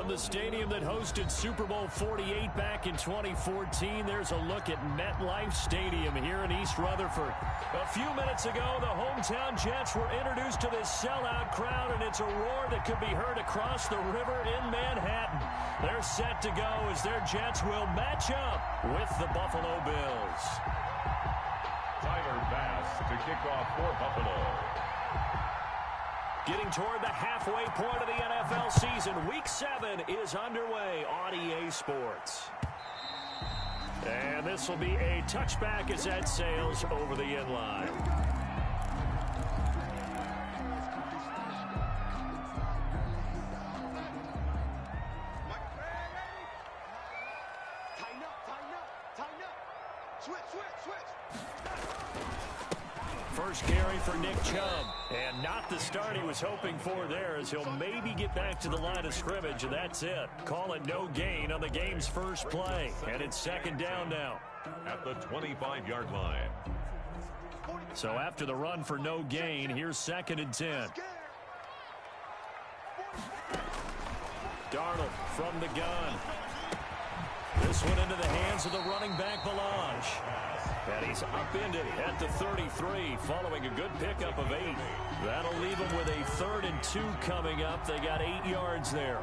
From the stadium that hosted Super Bowl 48 back in 2014, there's a look at MetLife Stadium here in East Rutherford. A few minutes ago, the hometown Jets were introduced to this sellout crowd, and it's a roar that could be heard across the river in Manhattan. They're set to go as their Jets will match up with the Buffalo Bills. Tyler Bass to kick off for Buffalo. Getting toward the halfway point of the NFL season, Week 7 is underway on EA Sports. And this will be a touchback as that sails over the end line. First carry for Nick Chubb, and not the start he was hoping for there, as he'll maybe get back to the line of scrimmage, and that's it. Call it no gain on the game's first play, and it's second down now. At the 25-yard line. So after the run for no gain, here's 2nd and 10. Darnold from the gun. This one into the hands of the running back, Ballage. And he's upended at the 33 following a good pickup of 8. That'll leave him with a 3rd and 2 coming up. They got 8 yards there.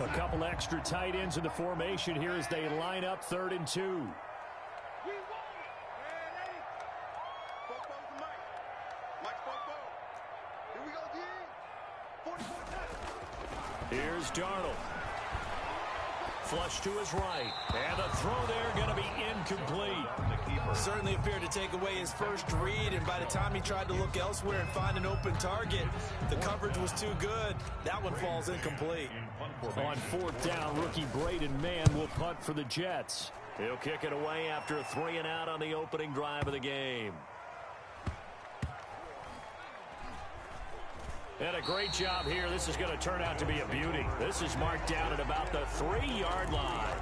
A couple extra tight ends in the formation here as they line up 3rd and 2. Here's Darnold. Flush to his right. And the throw there going to be incomplete. Certainly appeared to take away his first read, and by the time he tried to look elsewhere and find an open target, the coverage was too good. That one falls incomplete. On 4th down, rookie Braden Mann will punt for the Jets. He'll kick it away after a 3-and-out on the opening drive of the game. And a great job here. This is going to turn out to be a beauty. This is marked down at about the 3-yard line.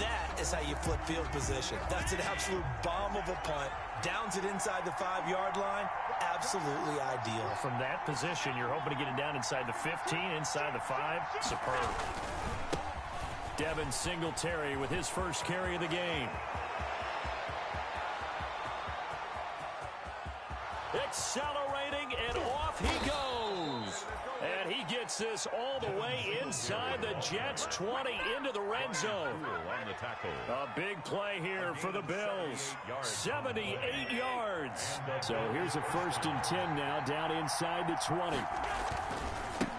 That is how you flip field position. That's an absolute bomb of a punt. Downs it inside the 5-yard line. Absolutely ideal. From that position, you're hoping to get it down inside the 15, inside the 5. Superb. Devin Singletary with his first carry of the game. Accelerating, and off he goes. And he gets this all the way inside the Jets' 20 into the red zone. A big play here for the Bills. 78 yards. So here's a 1st and 10 now, down inside the 20.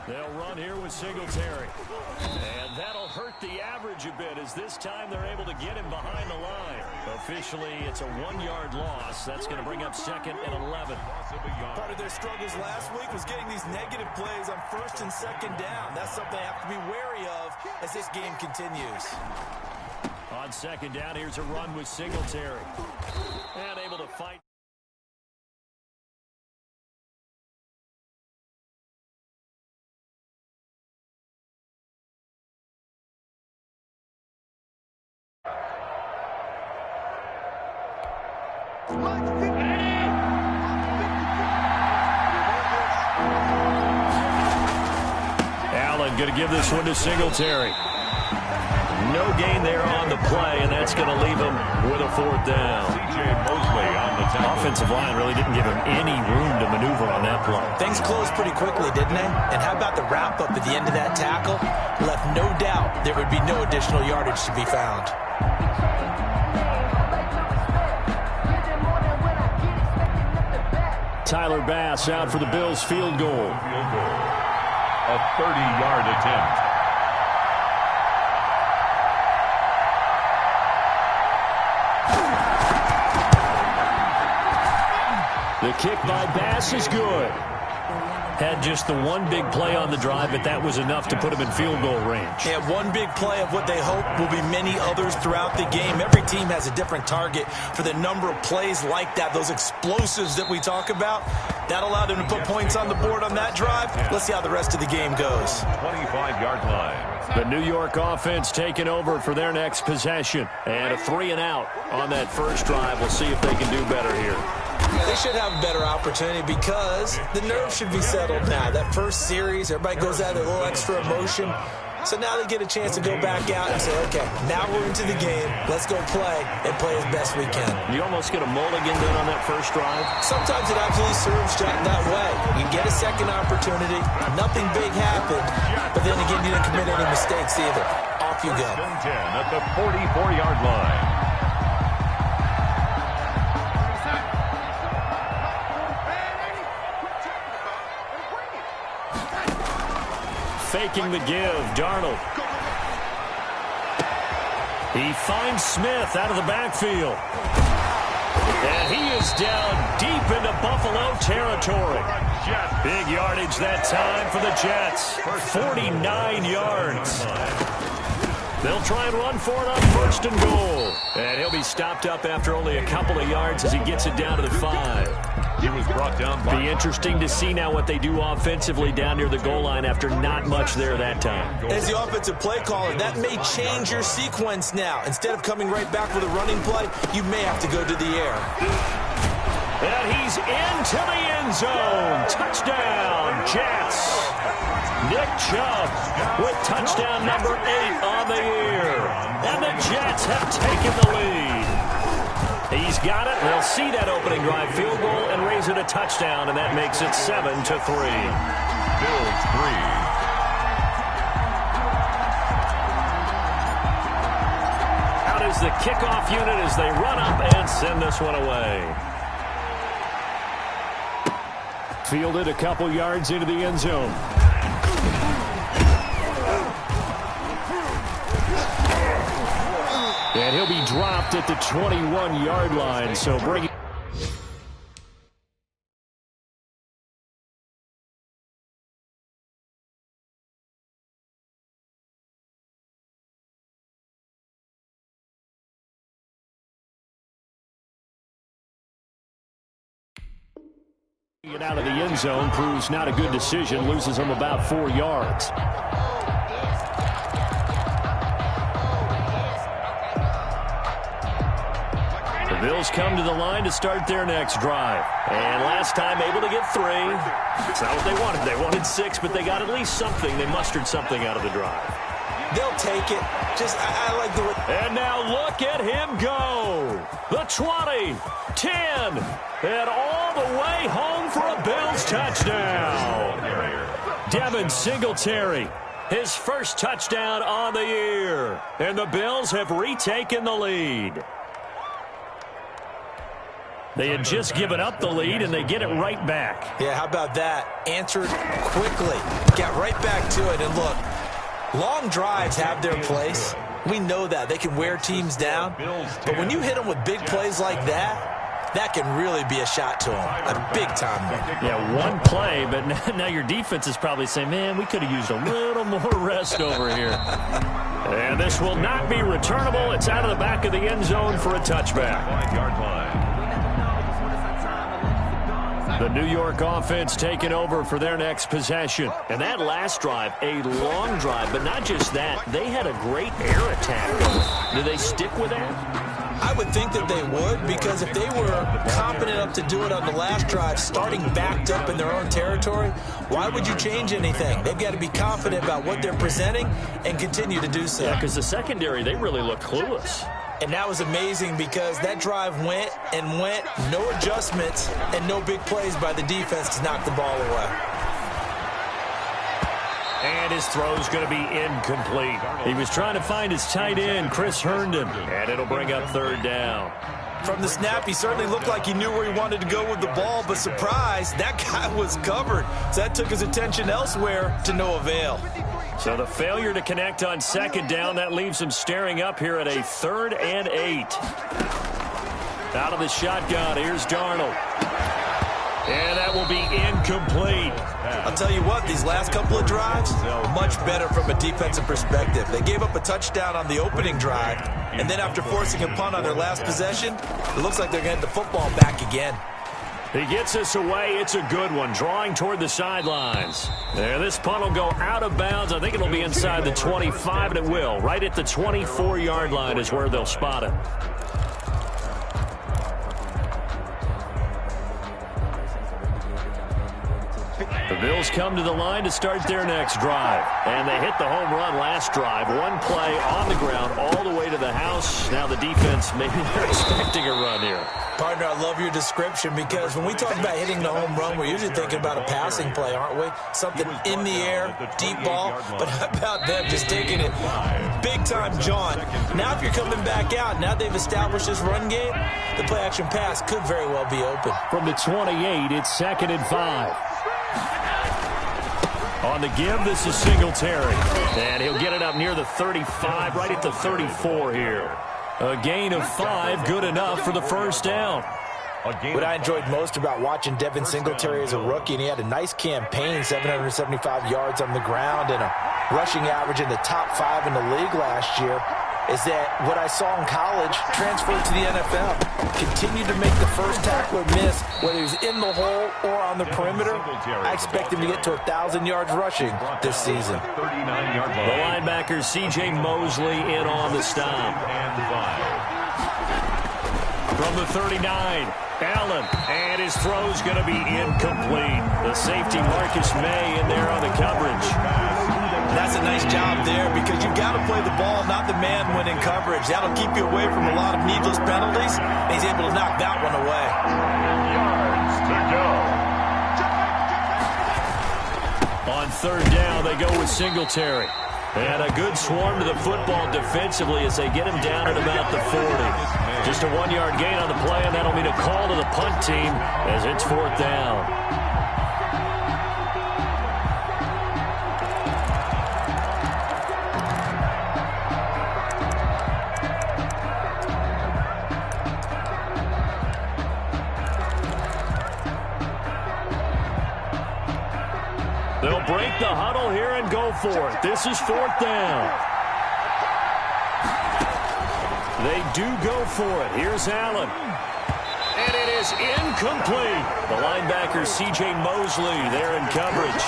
They'll run here with Singletary. And that'll hurt the average a bit, as this time they're able to get him behind the line. Officially, it's a 1-yard loss. That's going to bring up 2nd and 11. Part of their struggles last week was getting these negative plays on 1st and 2nd down. That's something they have to be wary of as this game continues. On 2nd down, here's a run with Singletary. And able to fight. Allen going to give this one to Singletary. No gain there on the play, and that's going to leave him with a 4th down. C.J. Mosley on the tackle. Offensive line really didn't give him any room to maneuver on that play. Things closed pretty quickly, didn't they? And how about the wrap-up at the end of that tackle? Left no doubt there would be no additional yardage to be found. Tyler Bass out for the Bills field goal. A 30-yard attempt. The kick by Bass is good. Had just the one big play on the drive, but that was enough to put him in field goal range. Yeah, one big play of what they hope will be many others throughout the game. Every team has a different target for the number of plays like that, those explosives that we talk about. That allowed them to put points on the board on that drive. Let's see how the rest of the game goes. 25-yard line. The New York offense taking over for their next possession. And a 3-and-out on that first drive. We'll see if they can do better here. They should have a better opportunity because the nerves should be settled now. That first series, everybody goes out with a little extra emotion. So now they get a chance to go back out and say, okay, now we're into the game. Let's go play and play as best we can. You almost get a mulligan then on that first drive? Sometimes it absolutely serves that way. You get a second opportunity. Nothing big happened. But then again, you didn't commit any mistakes either. Off you go. 10 at the 44-yard line. Faking the give, Darnold. He finds Smith out of the backfield. And he is down deep into Buffalo territory. Big yardage that time for the Jets. 49 yards. They'll try and run for it on first and goal. And he'll be stopped up after only a couple of yards as he gets it down to the 5. He was brought down by... Be interesting to see now what they do offensively down near the goal line after not much there that time. As the offensive play caller, that may change your sequence now. Instead of coming right back with a running play, you may have to go to the air. And he's into the end zone. Touchdown, Jets. Nick Chubb with touchdown number 8 on the year. And the Jets have taken the lead. He's got it. They'll see that opening drive field goal and raise it a touchdown, and that makes it 7-3. Bills 3. Out is the kickoff unit as they run up and send this one away. Fielded a couple yards into the end zone. And he'll be dropped at the 21-yard line, so bring it. Get out of the end zone proves not a good decision, loses him about 4 yards. Bills come to the line to start their next drive. And last time able to get 3. It's not what they wanted. They wanted 6, but they got at least something. They mustered something out of the drive. They'll take it. I like the way. And now look at him go. The 20, 10, and all the way home for a Bills touchdown. Devin Singletary, his first touchdown on the year. And the Bills have retaken the lead. They had just given up the lead, and they get it right back. Yeah, how about that? Answered quickly. Got right back to it. And look, long drives have their place. We know that. They can wear teams down. But when you hit them with big plays like that, that can really be a shot to them. A big-time one. Yeah, one play, but now your defense is probably saying, man, we could have used a little more rest over here. And this will not be returnable. It's out of the back of the end zone for a touchback. 5-yard line. The New York offense taking over for their next possession. And that last drive, a long drive, but not just that. They had a great air attack. Do they stick with that? I would think that they would, because if they were competent enough to do it on the last drive, starting backed up in their own territory, why would you change anything? They've got to be confident about what they're presenting and continue to do so. Yeah, because the secondary, they really look clueless. And that was amazing because that drive went and went, no adjustments, and no big plays by the defense to knock the ball away. And his throw's going to be incomplete. He was trying to find his tight end, Chris Herndon, and it'll bring up 3rd down. From the snap, he certainly looked like he knew where he wanted to go with the ball, but surprise, that guy was covered. So that took his attention elsewhere to no avail. So the failure to connect on 2nd down, that leaves him staring up here at a 3rd and 8. Out of the shotgun, here's Darnold. And that will be incomplete. I'll tell you what, these last couple of drives, much better from a defensive perspective. They gave up a touchdown on the opening drive, and then after forcing a punt on their last possession, it looks like they're getting the football back again. He gets this away. It's a good one, drawing toward the sidelines. There, this punt will go out of bounds. I think it'll be inside the 25, and it will. Right at the 24-yard line is where they'll spot it. The Bills come to the line to start their next drive. And they hit the home run last drive. One play on the ground all the way to the house. Now the defense, maybe they're expecting a run here. Partner, I love your description because when we talk about hitting the home run, we're usually thinking about a passing play, aren't we? Something in the air, deep ball. But how about them just taking it big time, John? Now if you're coming back out, now they've established this run game, the play-action pass could very well be open. From the 28, it's 2nd and 5. On the give, this is Singletary. And he'll get it up near the 35, right at the 34 here. A gain of 5, good enough for the first down. What I enjoyed most about watching Devin Singletary as a rookie, and he had a nice campaign, 775 yards on the ground and a rushing average in the top 5 in the league last year, is that what I saw in college transferred to the NFL. Continued to make the first tackler miss, whether he's in the hole or on the perimeter. I expect him to get to 1,000 yards rushing this season. The linebacker C.J. Mosley in on the stop. From the 39, Allen, and his throw's going to be incomplete. The safety Marcus May in there on the coverage. That's a nice job there because you've got to play the ball, not the man when in coverage. That'll keep you away from a lot of needless penalties, and he's able to knock that one away. Yards to go. On 3rd down, they go with Singletary. And a good swarm to the football defensively as they get him down at about the 40. Just a 1-yard gain on the play, and that'll mean a call to the punt team as it's 4th down. They'll break the huddle here and go for it. This is 4th down. They do go for it. Here's Allen. And it is incomplete. The linebacker, C.J. Mosley, there in coverage.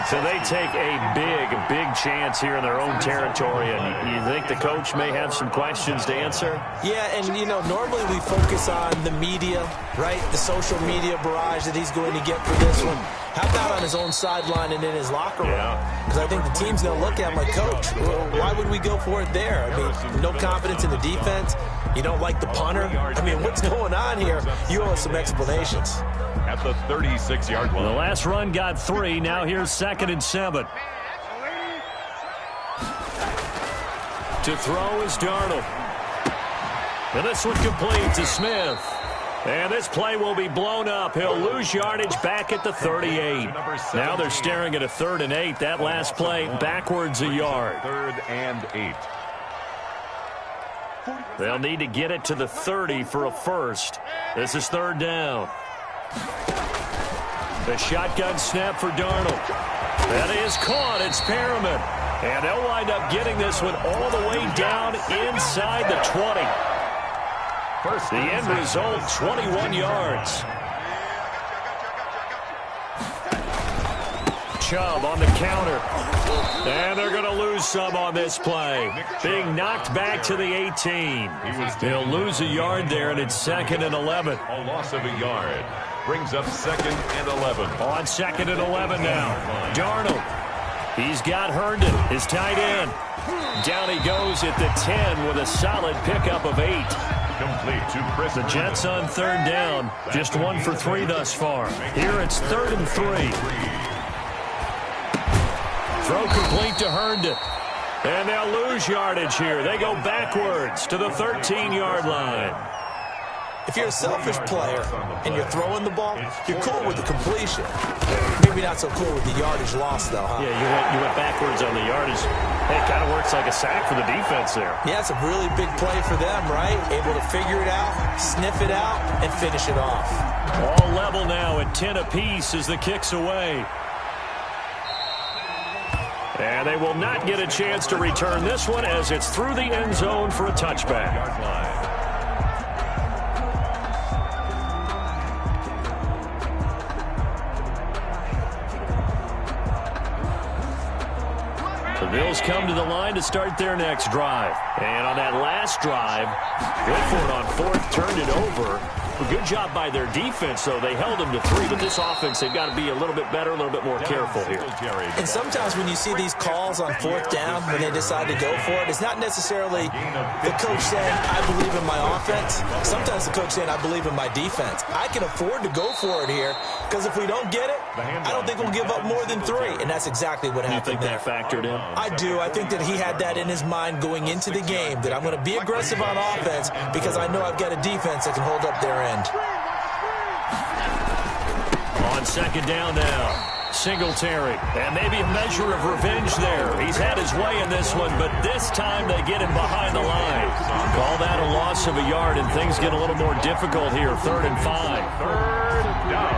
So they take a big chance here in their own territory. And you think the coach may have some questions to answer? Yeah, and, you know, normally we focus on the media, right? The social media barrage that he's going to get for this one. How about on his own sideline and in his locker room? Because I think the team's going to look at him like, Coach, why would we go for it there? I mean, no confidence in the defense. You don't like the punter. I mean, what's going on here? You owe us some explanations. At the 36-yard line. The last run got 3. Now here's 2nd and 7. To throw is Darnold. And this one complete to Smith. And this play will be blown up. He'll lose yardage back at the 38. Now they're staring at a 3rd and 8. That last play backwards a yard. 3rd and 8. They'll need to get it to the 30 for a first. This is 3rd down. The shotgun snap for Darnold. That is caught. It's Perriman. And they'll wind up getting this one all the way down inside the 20. The end result, 21 yards. Chubb on the counter. And they're going to lose some on this play. Being knocked back to the 18. They'll lose a yard there, and it's 2nd and 11. A loss of a yard brings up 2nd and 11. On 2nd and 11 now. Darnold. He's got Herndon, his tight end. Down he goes at the 10 with a solid pickup of 8. Complete to Chris. The Jets on 3rd down. Just 1 for 3 thus far. Here it's 3rd and 3. Throw complete to Herndon. And they'll lose yardage here. They go backwards to the 13-yard line. If you're a selfish player and you're throwing the ball, you're cool with the completion. Maybe not so cool with the yardage loss, though, huh? Yeah, you went backwards on the yardage. It kind of works like a sack for the defense there. Yeah, it's a really big play for them, right? Able to figure it out, sniff it out, and finish it off. All level now at 10 apiece as the kick's away. And they will not get a chance to return this one as it's through the end zone for a touchback. The Bills come to the line to start their next drive. And on that last drive, went for it on 4th, turned it over. A good job by their defense, though. They held them to 3, but this offense, they've got to be a little bit better, a little bit more careful here. And sometimes when you see these calls on 4th down, when they decide to go for it, it's not necessarily the coach saying, I believe in my offense. Sometimes the coach saying, I believe in my defense. I can afford to go for it here, because if we don't get it, I don't think we'll give up more than 3. And that's exactly what happened there. You think that factored in? I do. I think that he had that in his mind going into the game, that I'm going to be aggressive on offense because I know I've got a defense that can hold up their end. On 2nd down now, Singletary. And maybe a measure of revenge there. He's had his way in this one, but this time they get him behind the line. Call that a loss of a yard, and things get a little more difficult here. 3rd and 5. 3rd down.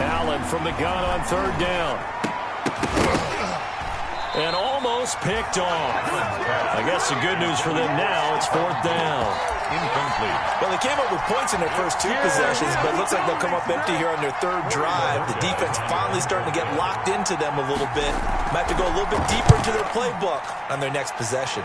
Allen from the gun on 3rd down. And almost picked off. I guess the good news for them now, it's 4th down. Incomplete. Well, they came up with points in their first 2 possessions, but it looks like they'll come up empty here on their 3rd drive. The defense finally starting to get locked into them a little bit. Might have to go a little bit deeper into their playbook on their next possession.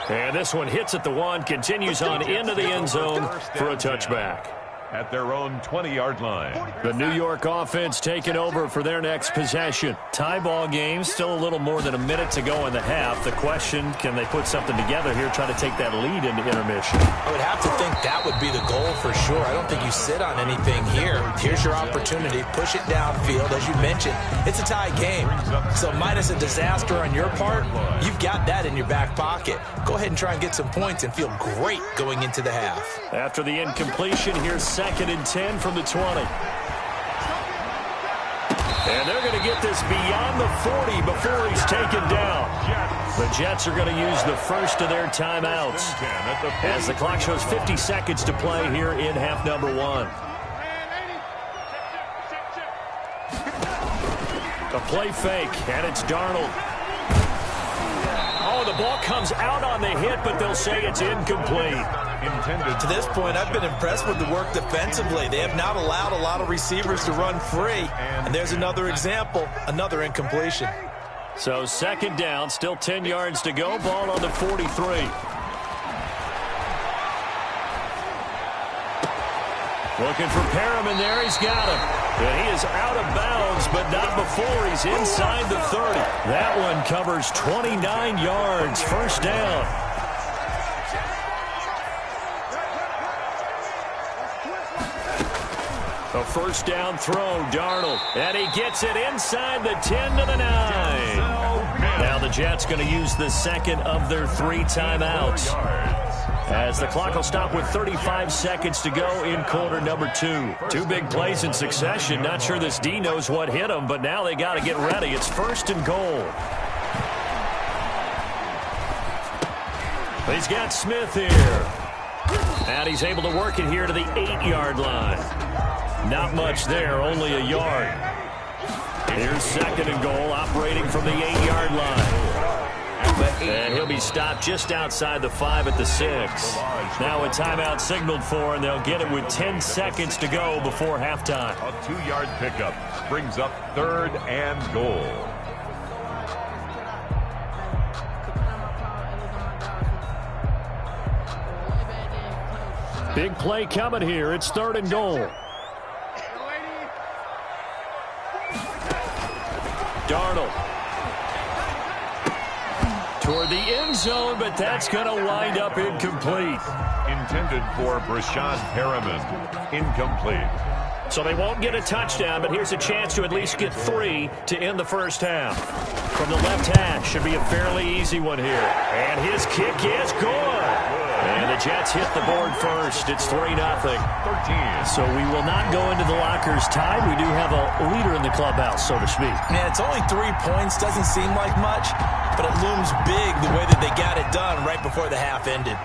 And this one hits at the 1, continues on into the end zone for a touchback. At their own 20-yard line. The New York offense taking over for their next possession. Tie ball game, still a little more than a minute to go in the half. The question, can they put something together here, try to take that lead into intermission? I would have to think that would be the goal for sure. I don't think you sit on anything here. Here's your opportunity. Push it downfield. As you mentioned, it's a tie game. So minus a disaster on your part, you've got that in your back pocket. Go ahead and try and get some points and feel great going into the half. After the incompletion, here's 2nd and 10 from the 20. And they're going to get this beyond the 40 before he's taken down. The Jets are going to use the first of their timeouts as the clock shows 50 seconds to play here in half number 1. A play fake, and it's Darnold. Oh, the ball comes out on the hit, but they'll say it's incomplete. To this point, I've been impressed with the work defensively. They have not allowed a lot of receivers to run free. And there's another example, another incompletion. So 2nd down, still 10 yards to go. Ball on the 43. Looking for Perriman there. He's got him. And he is out of bounds, but not before he's inside the 30. That one covers 29 yards. 1st down. A 1st down throw, Darnold. And he gets it inside the 10 to the 9. Now the Jets going to use the 2nd of their 3 timeouts, as the clock will stop with 35 seconds to go in quarter number 2. 2 big plays in succession. Not sure this D knows what hit him, but now they got to get ready. It's 1st and goal. He's got Smith here. And he's able to work it here to the 8-yard line. Not much there, only a yard. Here's 2nd and goal, operating from the 8-yard line. And he'll be stopped just outside the 5 at the 6. Now a timeout signaled for, and they'll get it with 10 seconds to go before halftime. A 2-yard pickup brings up 3rd and goal. Big play coming here. It's 3rd and goal. Darnold toward the end zone, but that's going to wind up incomplete. Intended for Breshad Perriman. Incomplete. So they won't get a touchdown, but here's a chance to at least get 3 to end the first half. From the left hash, should be a fairly easy one here. And his kick is good. And the Jets hit the board first. It's 3-0. 13. So we will not go into the lockers tied. We do have a leader in the clubhouse, so to speak. Yeah, it's only 3 points. Doesn't seem like much, but it looms big the way that they got it done right before the half ended.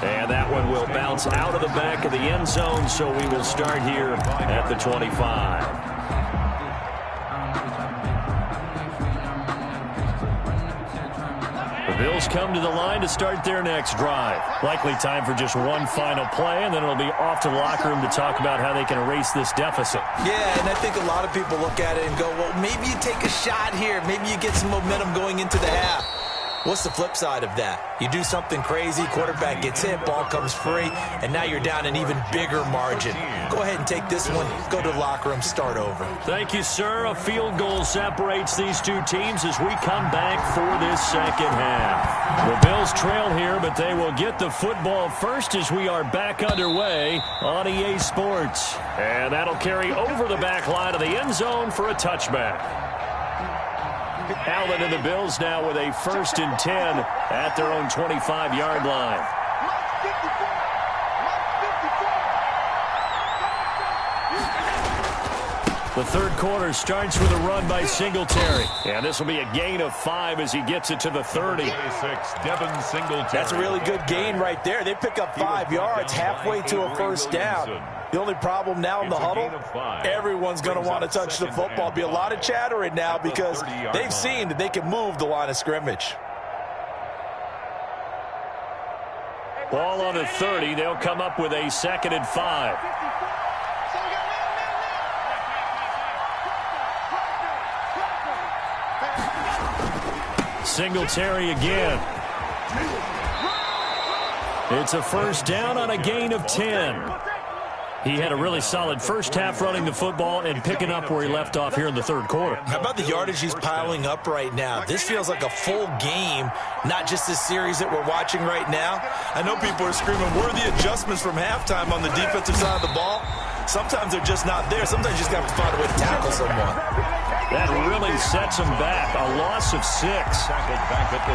And that one will bounce out of the back of the end zone, so we will start here at the 25. The Bills come to the line to start their next drive. Likely time for just one final play, and then it'll be off to the locker room to talk about how they can erase this deficit. Yeah, and I think a lot of people look at it and go, well, maybe you take a shot here. Maybe you get some momentum going into the half. What's the flip side of that? You do something crazy, quarterback gets hit, ball comes free, and now you're down an even bigger margin. Go ahead and take this one, go to the locker room, start over. Thank you, sir. A field goal separates these two teams as we come back for this second half. The Bills trail here, but they will get the football first as we are back underway on EA Sports. And that'll carry over the back line of the end zone for a touchback. Allen and the Bills now with a 1st and 10 at their own 25-yard line. The third quarter starts with a run by Singletary. And this will be a gain of 5 as he gets it to the 30. Devin Singletary. That's a really good gain right there. They pick up 5 yards halfway to a first down. The only problem now in the huddle, everyone's going to want to touch the football. Be a lot of chattering now because they've seen that they can move the line of scrimmage. Ball on the 30. They'll come up with a 2nd and 5. Singletary again. It's a first down on a gain of 10. He had a really solid first half running the football and picking up where he left off here in the third quarter. How about the yardage he's piling up right now? This feels like a full game, not just this series that we're watching right now. I know people are screaming, where are the adjustments from halftime on the defensive side of the ball? Sometimes they're just not there. Sometimes you just have to find a way to tackle someone. That really sets him back. A loss of 6.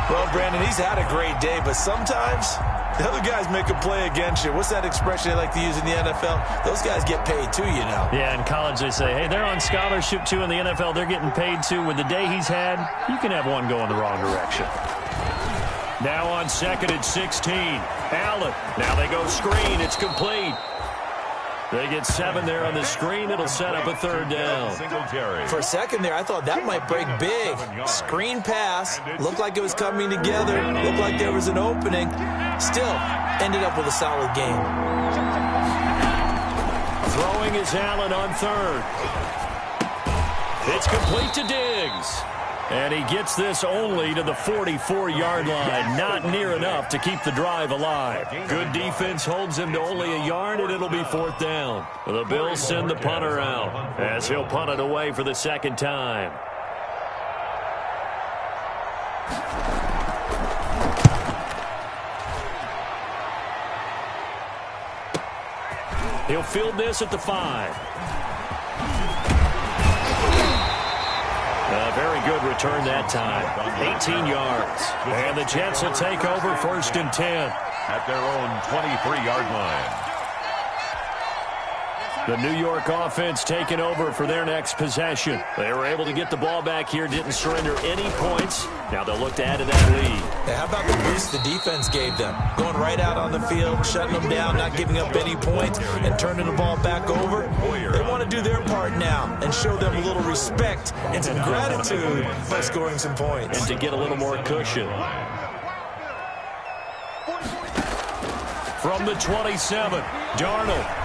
Well, Brandon, he's had a great day, but sometimes the other guys make a play against you. What's that expression they like to use in the NFL? Those guys get paid too, you know. Yeah, in college they say, hey, they're on scholarship too. In the NFL, they're getting paid too. With the day he's had, you can have one going the wrong direction. Now on 2nd and 16. Allen. Now they go screen. It's complete. They get 7 there on the screen. It'll set up a 3rd down. For a second there, I thought that might break big. Screen pass. Looked like it was coming together. Looked like there was an opening. Still, ended up with a solid game. Throwing is Allen on 3rd. It's complete to Diggs. And he gets this only to the 44-yard line. Not near enough to keep the drive alive. Good defense holds him to only a yard, and it'll be 4th down. The Bills send the punter out as he'll punt it away for the 2nd time. He'll field this at the 5. A very good return that time. 18 yards. And the Jets will take over 1st and 10. At their own 23-yard line. The New York offense taking over for their next possession. They were able to get the ball back here, didn't surrender any points. Now they'll look to add to that lead. Yeah, how about the boost the defense gave them? Going right out on the field, shutting them down, not giving up any points, and turning the ball back over. They want to do their part now and show them a little respect and some gratitude by scoring some points. And to get a little more cushion. From the 27, Darnold.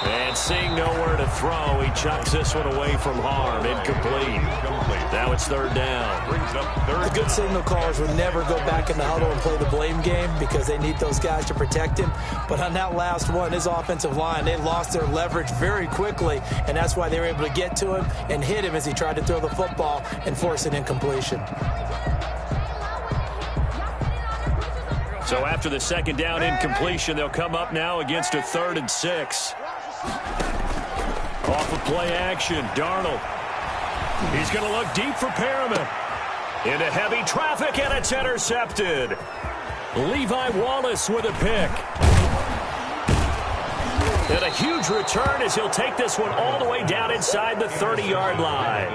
And seeing nowhere to throw, he chucks this one away from harm. Incomplete. Now it's 3rd down. The good signal callers will never go back in the huddle and play the blame game because they need those guys to protect him. But on that last one, his offensive line, they lost their leverage very quickly, and that's why they were able to get to him and hit him as he tried to throw the football and force an incompletion. So after the 2nd down incompletion, they'll come up now against a 3rd and 6. Off of play action, Darnold. He's going to look deep for Perriman. Into heavy traffic, and it's intercepted. Levi Wallace with a pick. And a huge return as he'll take this one all the way down inside the 30-yard line.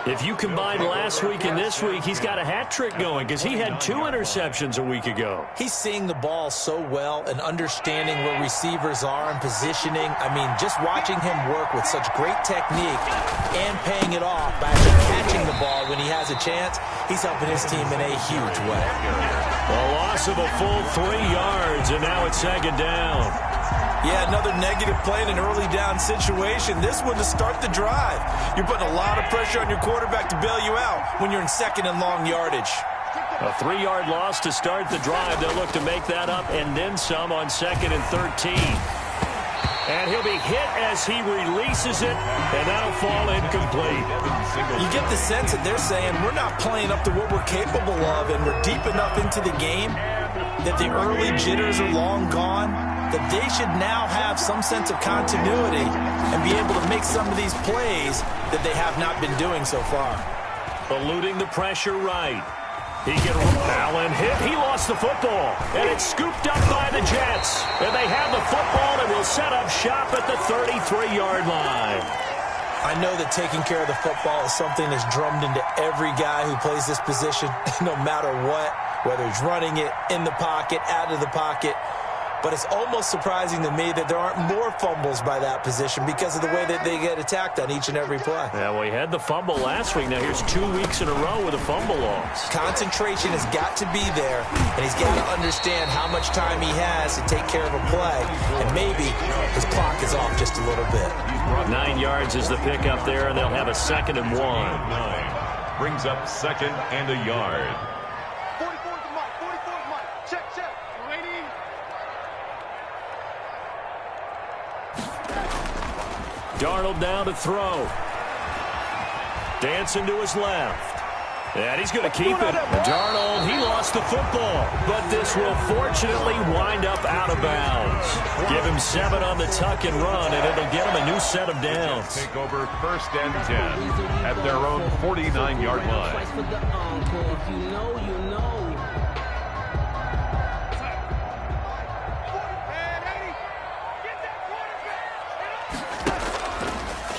If you combine last week and this week, he's got a hat trick going because he had 2 interceptions a week ago. He's seeing the ball so well and understanding where receivers are and positioning. I mean, just watching him work with such great technique and paying it off by actually catching the ball when he has a chance, he's helping his team in a huge way. A loss of a full 3 yards, and now it's 2nd down. Yeah, another negative play in an early down situation. This one to start the drive. You're putting a lot of pressure on your quarterback to bail you out when you're in 2nd and long yardage. A 3-yard loss to start the drive. They'll look to make that up and then some on 2nd and 13. And he'll be hit as he releases it, and that'll fall incomplete. You get the sense that they're saying we're not playing up to what we're capable of, and we're deep enough into the game that the early jitters are long gone, that they should now have some sense of continuity and be able to make some of these plays that they have not been doing so far. Eluding the pressure right. He can Allen hit. He lost the football. And it's scooped up by the Jets. And they have the football and will set up shop at the 33-yard line. I know that taking care of the football is something that's drummed into every guy who plays this position, no matter what, whether he's running it, in the pocket, out of the pocket. But it's almost surprising to me that there aren't more fumbles by that position because of the way that they get attacked on each and every play. Yeah, well, he had the fumble last week. Now here's 2 weeks in a row with a fumble loss. Concentration has got to be there, and he's got to understand how much time he has to take care of a play. And maybe his clock is off just a little bit. 9 yards is the pickup there, and they'll have a 2nd and 1. Brings up 2nd and a yard. Darnold down to throw. Dancing to his left. And he's going to keep it. Darnold, he lost the football. But this will fortunately wind up out of bounds. Give him 7 on the tuck and run, and it'll get him a new set of downs. Take over 1st and 10 at their own 49-yard line.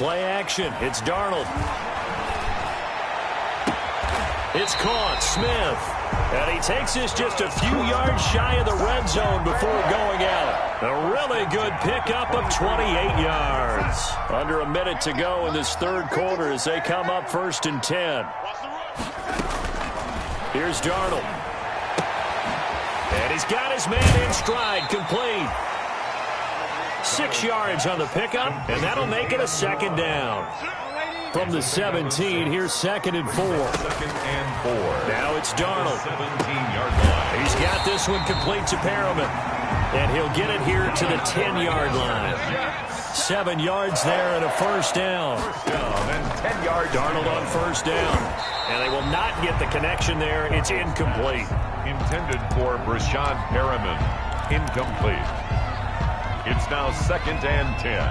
Play action. It's Darnold. It's caught. Smith. And he takes this just a few yards shy of the red zone before going out. A really good pickup of 28 yards. Under a minute to go in this 3rd quarter as they come up 1st and 10. Here's Darnold. And he's got his man in stride. Complete. 6 yards on the pickup, and that'll make it a 2nd down. From the 17, here's 2nd and 4. 2nd and 4. Now it's Darnold. 17-yard line. He's got this one complete to Perriman. And he'll get it here to the 10-yard line. 7 yards there and a 1st down. And 10 yards. Darnold on 1st down. And they will not get the connection there. It's incomplete. Intended for Breshad Perriman. Incomplete. It's now 2nd and 10.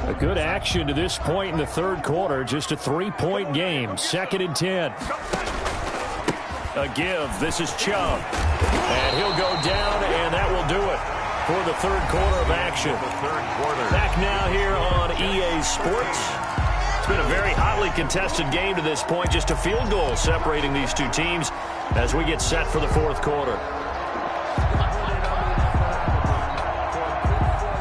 A good action to this point in the 3rd quarter. Just a 3-point game. 2nd and 10. A give. This is Chubb. And he'll go down, and that will do it for the 3rd quarter of action. Back now here on EA Sports. It's been a very hotly contested game to this point. Just a field goal separating these two teams as we get set for the 4th quarter.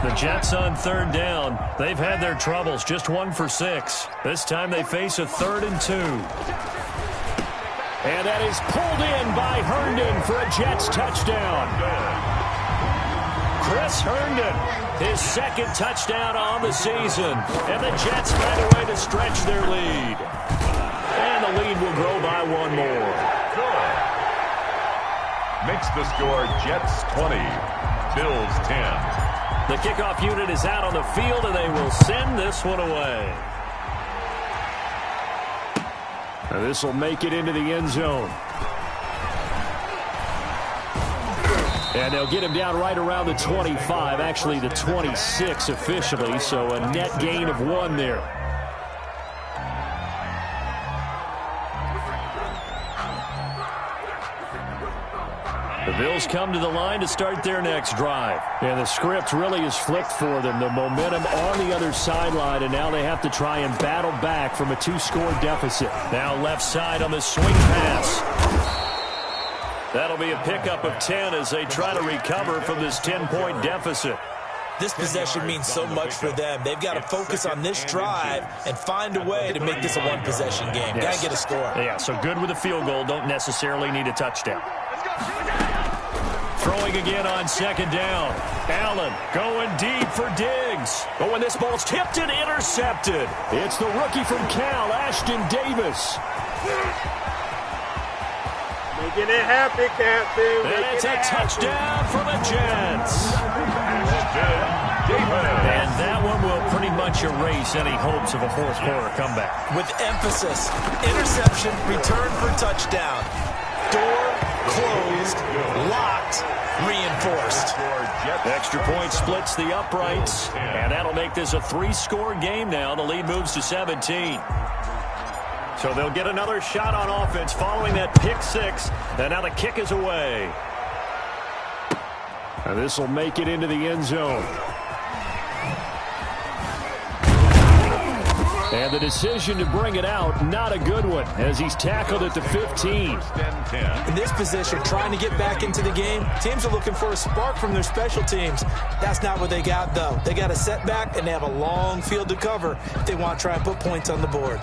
The Jets on 3rd down. They've had their troubles. Just 1 for 6. This time they face a 3rd and 2. And that is pulled in by Herndon for a Jets touchdown. Chris Herndon, his 2nd touchdown on the season. And the Jets find a way to stretch their lead. And the lead will grow by 1 more. Makes the score Jets 20, Bills 10. The kickoff unit is out on the field, and they will send this one away. Now this will make it into the end zone. And they'll get him down right around the 25, actually the 26 officially, so a net gain of 1 there. The Bills come to the line to start their next drive. And the script really is flipped for them. The momentum on the other sideline, and now they have to try and battle back from a 2-score deficit. Now left side on the swing pass. That'll be a pickup of 10 as they try to recover from this 10-point deficit. This possession means so much for them. They've got to focus on this drive and find a way to make this a one-possession game. Yes. Got to get a score. Yeah, so good with a field goal. Don't necessarily need a touchdown. Throwing again on second down. Allen going deep for Diggs. But when this ball's tipped and intercepted. It's the rookie from Cal, Ashton Davis. Making it happen, Captain. And it's a touchdown for the Jets. And that one will pretty much erase any hopes of a fourth-quarter comeback. With emphasis, interception, return for touchdown. Door closed, locked, reinforced. Extra point splits the uprights, and that'll make this a 3-score game now. The lead moves to 17. So they'll get another shot on offense following that pick 6, and now the kick is away. And this will make it into the end zone. And the decision to bring it out, not a good one, as he's tackled at the 15. In this position, trying to get back into the game, teams are looking for a spark from their special teams. That's not what they got, though. They got a setback, and they have a long field to cover if they want to try and put points on the board.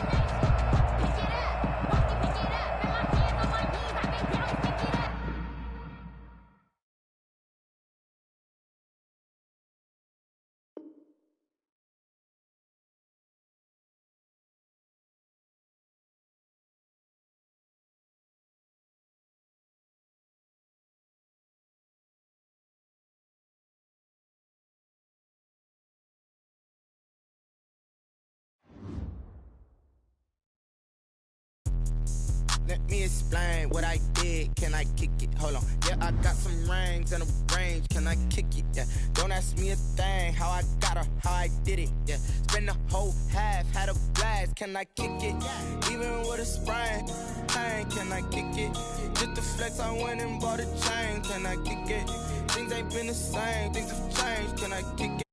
Let me explain what I did. Can I kick it? Hold on. Yeah, I got some rings and a range. Can I kick it? Yeah. Don't ask me a thing. How I got her, how I did it. Yeah. Spend the whole half, had a blast. Can I kick it? Even with a sprain. Hey, can I kick it? Just the flex, I went and bought a chain. Can I kick it? Things ain't been the same. Things have changed. Can I kick it?